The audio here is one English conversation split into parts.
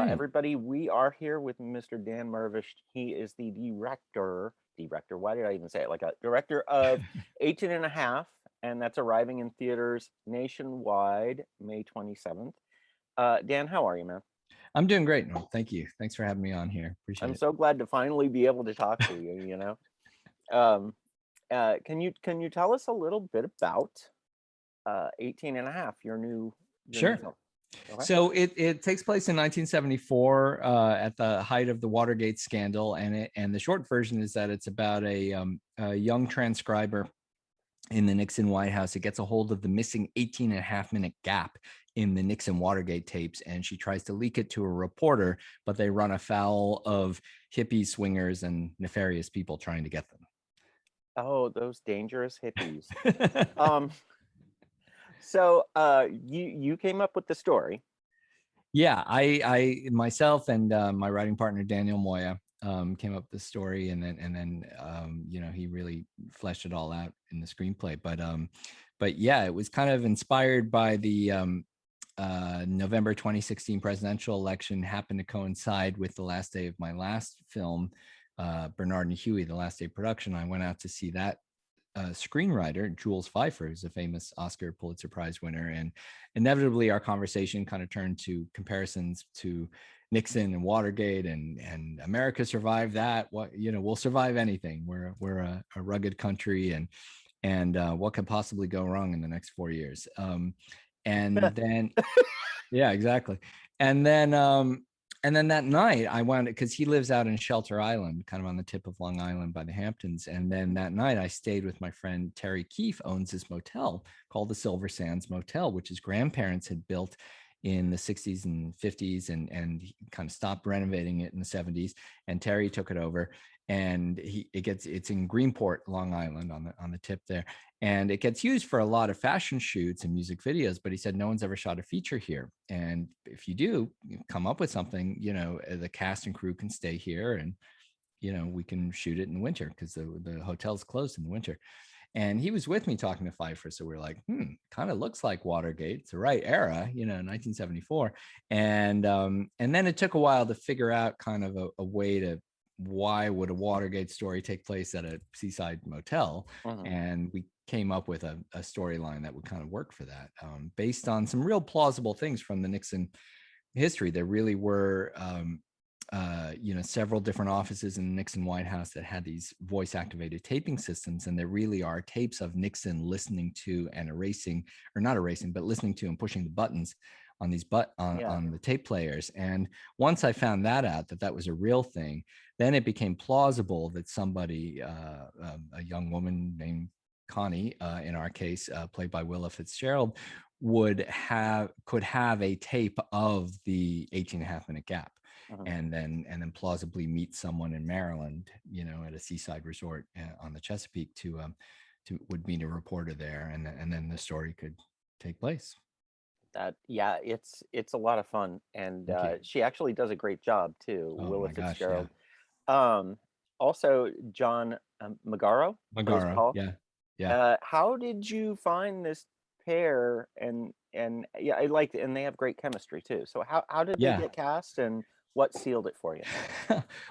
right. Everybody, we are here with Mr. Dan Mirvish. He is the director, why did I even say it like a director of 18 and a half, and that's arriving in theaters nationwide May 27th. Dan, how are you, man? I'm doing great. No, thank you. Thanks for having me on here. Appreciate I'm it. so glad to finally be able to talk to you, Um, can you tell us a little bit about 18 and a half, your new Sure. film? Okay. So it takes place in 1974 at the height of the Watergate scandal, and the short version is that it's about a young transcriber in the Nixon White House. It gets a hold of the missing 18 and a half minute gap in the Nixon Watergate tapes, and she tries to leak it to a reporter, but they run afoul of hippie swingers and nefarious people trying to get them. Oh, those dangerous hippies. Um, so you came up with the story. Yeah, I myself and my writing partner Daniel Moya came up with the story, and then he really fleshed it all out in the screenplay. But yeah, it was kind of inspired by the November 2016 presidential election. Happened to coincide with the last day of my last film, Bernard and Huey, the last day of production. I went out to see that screenwriter, Jules Feiffer, who's a famous Oscar Pulitzer Prize winner. And inevitably, our conversation kind of turned to comparisons to Nixon and Watergate, and America survived that. We'll survive anything. We're a rugged country, and what could possibly go wrong in the next 4 years? And then, yeah, exactly. And then that night I wound it, because he lives out in Shelter Island, kind of on the tip of Long Island by the Hamptons. And then that night I stayed with my friend Terry Keefe, owns this motel called the Silver Sands Motel, which his grandparents had built in the 60s and 50s, and he kind of stopped renovating it in the 70s, and Terry took it over. And it's in Greenport, Long Island, on the tip there, and it gets used for a lot of fashion shoots and music videos. But he said no one's ever shot a feature here, and if you do, come up with something, the cast and crew can stay here, and we can shoot it in the winter, because the hotel's closed in the winter. And he was with me talking to Pfeiffer, so we're like, kind of looks like Watergate. It's the right era, 1974. And then it took a while to figure out kind of a way to, why would a Watergate story take place at a seaside motel? Mhm. And we came up with a storyline that would kind of work for that, based on some real plausible things from the Nixon history. There really were several different offices in the Nixon White House that had these voice activated taping systems. And there really are tapes of Nixon listening to and erasing, or not erasing, but listening to and pushing the buttons on these on the tape players. And once I found that out, that was a real thing, then it became plausible that somebody, a young woman named Connie, in our case, played by Willa Fitzgerald, could have a tape of the 18 and a half minute gap, Mhm. and then plausibly meet someone in Maryland, at a seaside resort on the Chesapeake, to would meet a reporter there, and then the story could take place. Yeah, it's a lot of fun, and Thank you. she actually does a great job too, Oh Willa my gosh, yeah. Fitzgerald. Um, Also, John Magaro plays Magaro, Paul. yeah, yeah. How did you find this pair? And yeah, I like, and they have great chemistry too. So how did they Yeah. get cast, and what sealed it for you?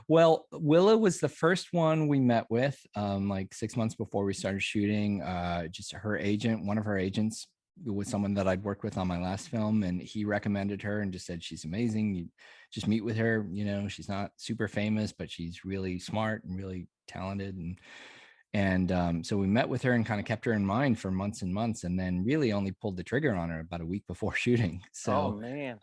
Well, Willa was the first one we met with, like 6 months before we started shooting. Just her agent, one of her agents, was someone that I'd worked with on my last film, and he recommended her and just said, she's amazing. You just meet with her. She's not super famous, but she's really smart and really talented. And so we met with her and kind of kept her in mind for months and months, and then really only pulled the trigger on her about a week before shooting. Oh So, man.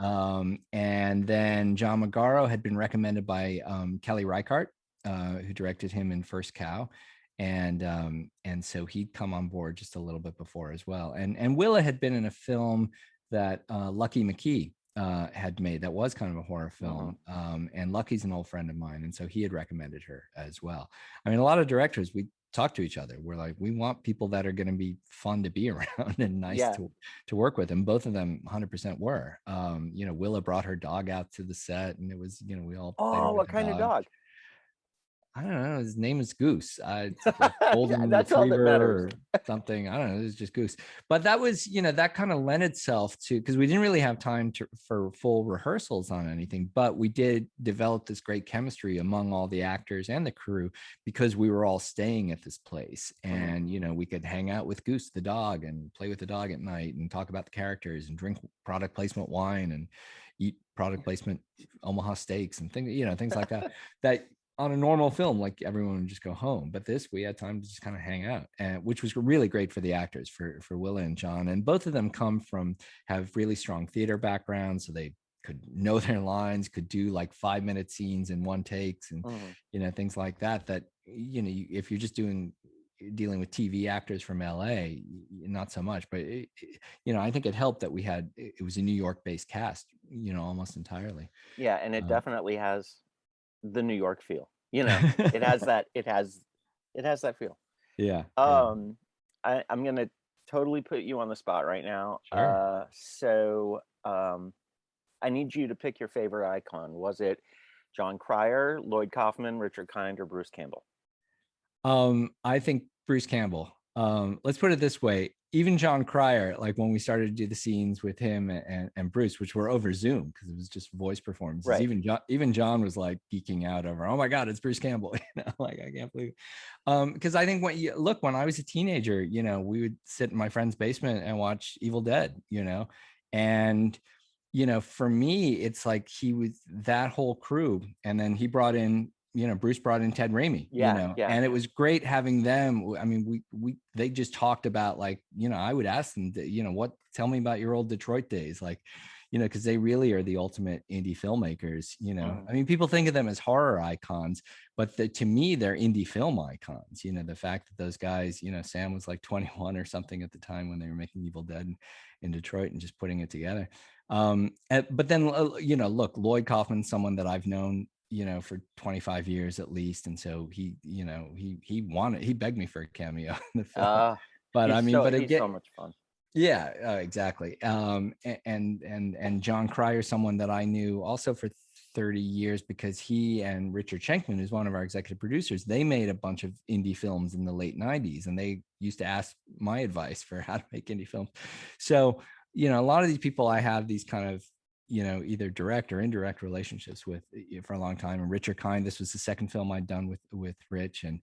and then John Magaro had been recommended by Kelly Reichardt, who directed him in First Cow. And so he'd come on board just a little bit before as well. And Willa had been in a film that Lucky McKee had made, that was kind of a horror Mhm. film. And Lucky's an old friend of mine, and so he had recommended her as well. I mean, a lot of directors, we talk to each other. We're like, we want people that are going to be fun to be around and nice Yeah. to work with. And both of them 100% were. Willa brought her dog out to the set, and it was, we all played Oh, with what the kind of dog. dog? I don't know. His name is Goose. It's like golden That's all that retriever matters. or something. I don't know. It's just Goose. But that was, that kind of lent itself to, because we didn't really have time for full rehearsals on anything, but we did develop this great chemistry among all the actors and the crew because we were all staying at this place. And, we could hang out with Goose, the dog, and play with the dog at night and talk about the characters and drink product placement wine and eat product placement Omaha steaks and things like that. That on a normal film, like everyone would just go home. But this, we had time to just kind of hang out, and which was really great for the actors, for Willa and John. And both of them have really strong theater backgrounds, so they could know their lines, could do like 5-minute scenes in one takes, and things like that. That if you're just dealing with TV actors from LA, not so much. But I think it helped that it was a New York based cast, almost entirely. Yeah, and it definitely has the New York feel. It has that. It has that feel. Yeah. I'm gonna totally put you on the spot right now. Sure. I need you to pick your favorite icon. Was it John Cryer, Lloyd Kaufman, Richard Kind, or Bruce Campbell? I think Bruce Campbell. Let's put it this way. Even John Cryer, like when we started to do the scenes with him and Bruce, which were over Zoom because it was just voice performances, right. even John was like geeking out over, oh my God, it's Bruce Campbell. Like I can't believe it. Because I think when I was a teenager, we would sit in my friend's basement and watch Evil Dead, and for me, it's like he was that whole crew. And then he brought in, Bruce brought in Ted Raimi, and it was great having them. I mean, they just talked about like, I would ask them, tell me about your old Detroit days. Like, because they really are the ultimate indie filmmakers, I mean, people think of them as horror icons, but to me, they're indie film icons. The fact that those guys, Sam was like 21 or something at the time when they were making Evil Dead in Detroit and just putting it together. But then, look, Lloyd Kaufman, someone that I've known, for 25 years at least. And so he begged me for a cameo in the film. But I mean, he's so much fun. Yeah, exactly. And John Cryer, someone that I knew also for 30 years because he and Richard Schenkman, who's one of our executive producers, they made a bunch of indie films in the late 90s, and they used to ask my advice for how to make indie films. So, a lot of these people I have these kind of, either direct or indirect relationships with for a long time. And Richard Kind, this was the second film I'd done with Rich, and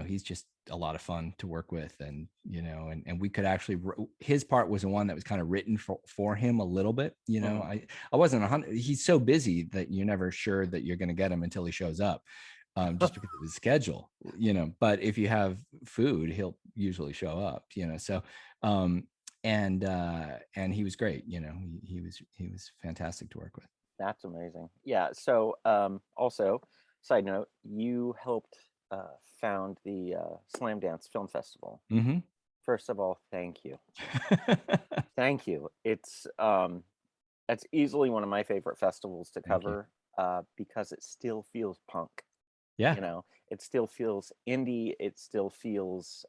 he's just a lot of fun to work with. And and we could actually, his part was the one that was kind of written for him a little bit. I wasn't 100. He's so busy that you're never sure that you're going to get him until he shows up, just because of his schedule. But if you have food, he'll usually show up. So and he was great. He was fantastic to work with. That's amazing. Yeah. So also, side note, you helped found the Slam Dance Film Festival. First of all, thank you. Thank you. It's that's easily one of my favorite festivals to cover because it still feels punk. Yeah. It still feels indie. It still feels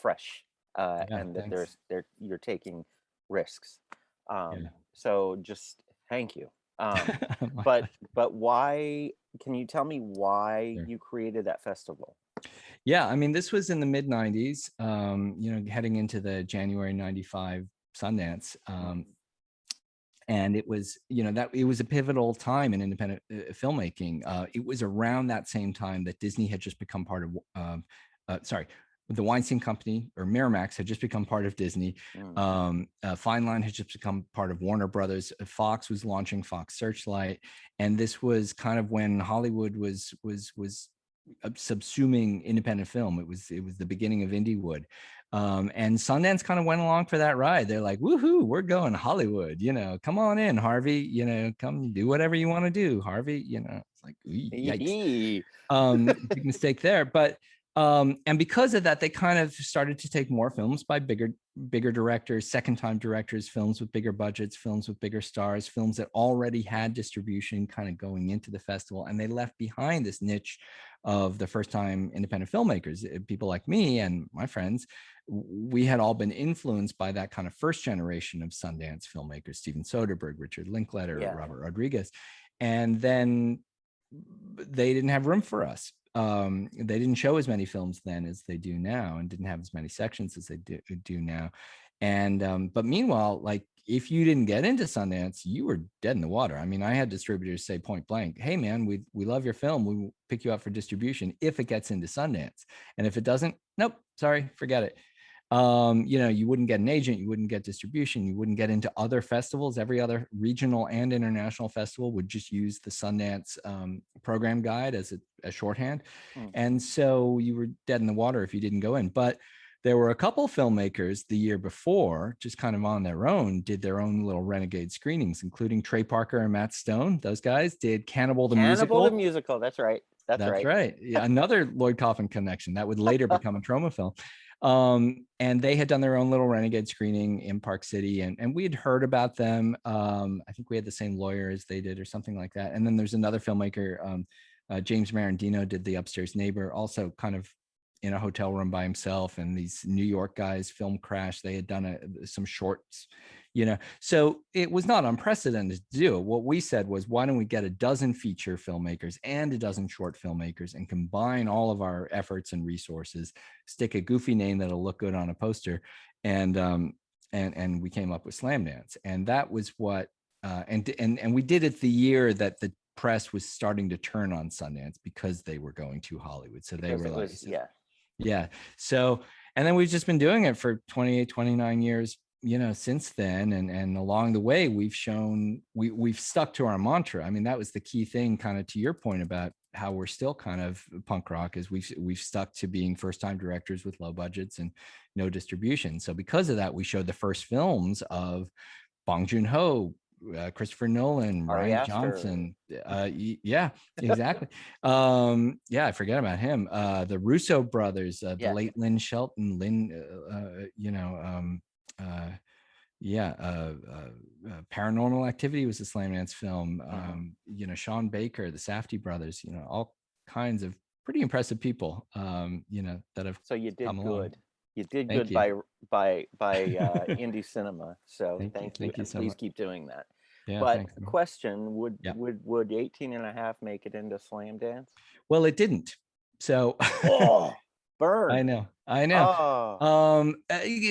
fresh. And that you're taking risks. So just thank you. But why, can you tell me why you created that festival? Yeah, I mean, this was in the mid 90s, heading into the January 95 Sundance. And it was, that it was a pivotal time in independent filmmaking. It was around that same time that Disney had just become part of, the Weinstein Company, or Miramax, had just become part of Disney. Fine Line had just become part of Warner Brothers. Fox was launching Fox Searchlight, and this was kind of when Hollywood was subsuming independent film. It was the beginning of Indiewood. And Sundance kind of went along for that ride. They're like, woohoo, we're going Hollywood, come on in, Harvey, come do whatever you want to do, Harvey. It's like, yikes. Big mistake there. But and because of that, they kind of started to take more films by bigger directors, second-time directors, films with bigger budgets, films with bigger stars, films that already had distribution kind of going into the festival. And they left behind this niche of the first-time independent filmmakers. People like me and my friends, we had all been influenced by that kind of first generation of Sundance filmmakers, Steven Soderbergh, Richard Linklater, Robert Rodriguez. And then they didn't have room for us. they didn't show as many films then as they do now, and didn't have as many sections as they do now. And but meanwhile, like if you didn't get into Sundance, you were dead in the water. I mean, I had distributors say point blank, "Hey man, we love your film. We pick you up for distribution if it gets into Sundance, and if it doesn't, nope, sorry, forget it." You wouldn't get an agent, you wouldn't get distribution, you wouldn't get into other festivals. Every other regional and international festival would just use the Sundance program guide as a shorthand. And so you were dead in the water if you didn't go in. But there were a couple filmmakers the year before, just kind of on their own, did their own little renegade screenings, including Trey Parker and Matt Stone. Those guys did Cannibal the Musical. Cannibal the Musical, that's right. That's right. Yeah, another Lloyd Kaufman connection that would later become a Troma film. And they had done their own little renegade screening in Park City, and we had heard about them. I think we had the same lawyer as they did or something like that. And then there's another filmmaker, James Marandino, did The Upstairs Neighbor, also kind of in a hotel room by himself. And these New York guys, Film Crash, they had done some shorts, so it was not unprecedented to do. What we said was, why don't we get a dozen feature filmmakers and a dozen short filmmakers and combine all of our efforts and resources, stick a goofy name that'll look good on a poster, and we came up with Slamdance. And that was what and we did it the year that the press was starting to turn on Sundance because they were going to Hollywood. So they were like, yeah. So, and then we've just been doing it for 28, 29 years, since then. And along the way, we've shown, we've stuck to our mantra. I mean, that was the key thing, kind of to your point about how we're still kind of punk rock, is we've stuck to being first time directors with low budgets and no distribution. So because of that, we showed the first films of Bong Joon-ho, Christopher Nolan, Ryan Johnson. Yeah, exactly. I forget about him. The Russo brothers, the late Lynn Shelton, Paranormal Activity was a Slamdance film. Sean Baker, the Safdie brothers, all kinds of pretty impressive people, that have. So you did good. Along. You did good by indie cinema. So thank you. And so please much. keep doing that. Yeah, but thanks, question, would 18 and a half make it into Slamdance? Well, it didn't. So burn. I know.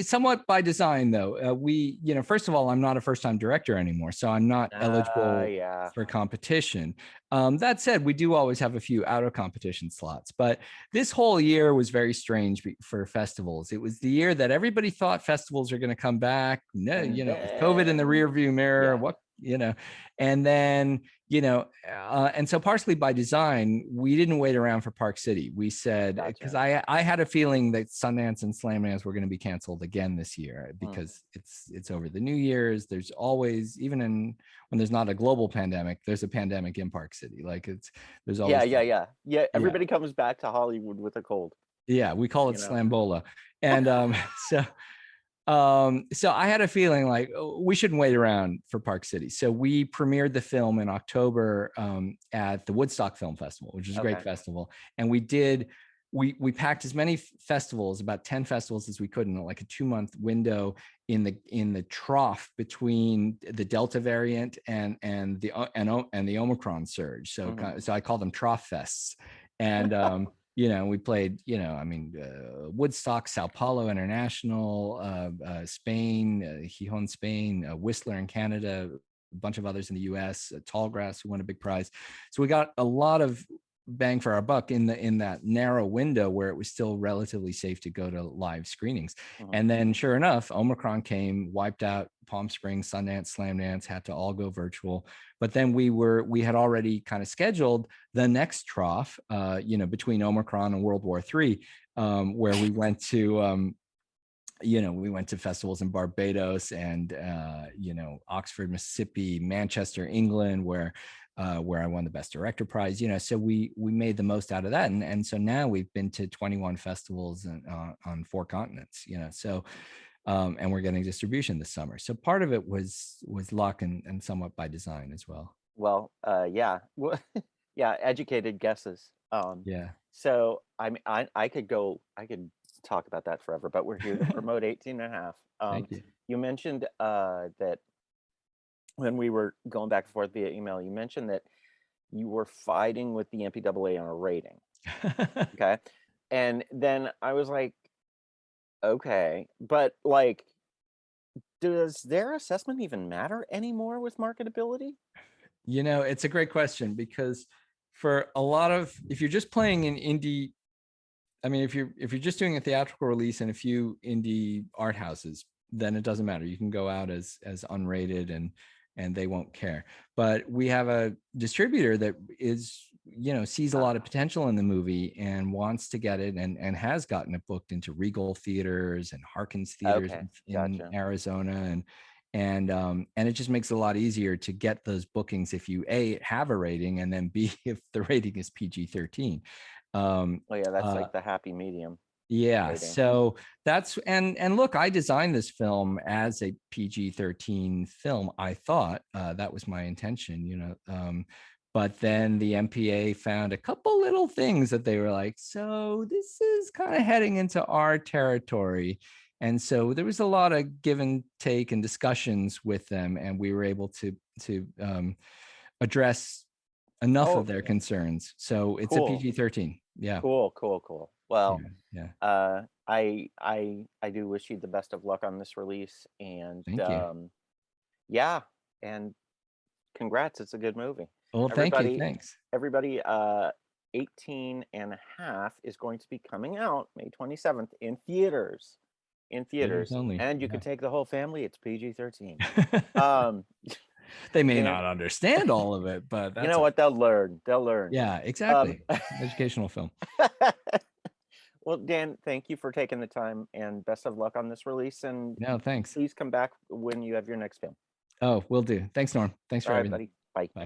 Somewhat by design, though. We, first of all, I'm not a first-time director anymore, so I'm not eligible for competition. That said, we do always have a few out-of-competition slots, but this whole year was very strange for festivals. It was the year that everybody thought festivals are going to come back. No, with COVID in the rearview mirror, and then, and so partially by design, we didn't wait around for Park City. We said, because I had a feeling that Sundance and Slamdance were going to be canceled again this year, because it's over the New Year's. There's always, even when there's not a global pandemic, there's a pandemic in Park City. Like there's always everybody comes back to Hollywood with a cold. Yeah, we call it Slambola. And so I had a feeling like we shouldn't wait around for Park City. So we premiered the film in October at the Woodstock Film Festival, which is a great festival. And we packed as many festivals, about 10 festivals as we could, in like a 2-month window in the trough between the Delta variant and the Omicron surge. So so I call them trough fests. And we played, Woodstock, Sao Paulo International, Spain, Gijón, Spain, Whistler in Canada, a bunch of others in the US, Tallgrass, who won a big prize. So we got a lot of bang for our buck in that narrow window where it was still relatively safe to go to live screenings. And then sure enough, Omicron came, wiped out Palm Springs, Sundance, Slamdance, had to all go virtual. But then we had already kind of scheduled the next trough, between Omicron and World War III, where we went to we went to festivals in Barbados and Oxford, Mississippi, Manchester, England, where I won the Best Director prize. So we made the most out of that, and so now we've been to 21 festivals on 4 continents. So and we're getting distribution this summer. So part of it was luck and somewhat by design as well. Well, educated guesses. So I could talk about that forever, but we're here to promote 18 and a half. Thank you. You mentioned that when we were going back and forth via email, you mentioned that you were fighting with the MPAA on a rating. Okay. And then I was like, okay, but like, does their assessment even matter anymore with marketability? You know, it's a great question, because for a lot of, if you're just playing in indie, I mean, if you're just doing a theatrical release in a few indie art houses, then it doesn't matter. You can go out as unrated, and they won't care. But we have a distributor that is, you know, sees a lot of potential in the movie and wants to get it, and has gotten it booked into Regal theaters and Harkins theaters Okay, in gotcha. Arizona, and it just makes it a lot easier to get those bookings if you A, have a rating, and then B, if the rating is PG-13. Oh yeah, that's like the happy medium Yeah, rating. so that's, and look, I designed this film as a PG-13 film. I thought that was my intention, you know. But then the MPA found a couple little things that they were like, so this is kind of heading into our territory. And so there was a lot of give and take and discussions with them, and we were able to address enough of their concerns. So it's a cool. PG-13. Yeah. Cool. Well, Yeah. I do wish you the best of luck on this release, and Thank you. yeah, and congrats, it's a good movie. Well, thank you. Thanks. Everybody, 18 and a half is going to be coming out May 27th in theaters. Theaters only. And you Yeah. can take the whole family. It's PG-13. They may not understand all of it, but that's, you know what, they'll learn. Yeah, exactly. Educational film. Well, Dan, thank you for taking the time, and best of luck on this release. And No, thanks. please come back when you have your next film. Oh, will do. Thanks, Norm. Thanks for All right, everything. buddy. Bye. Bye.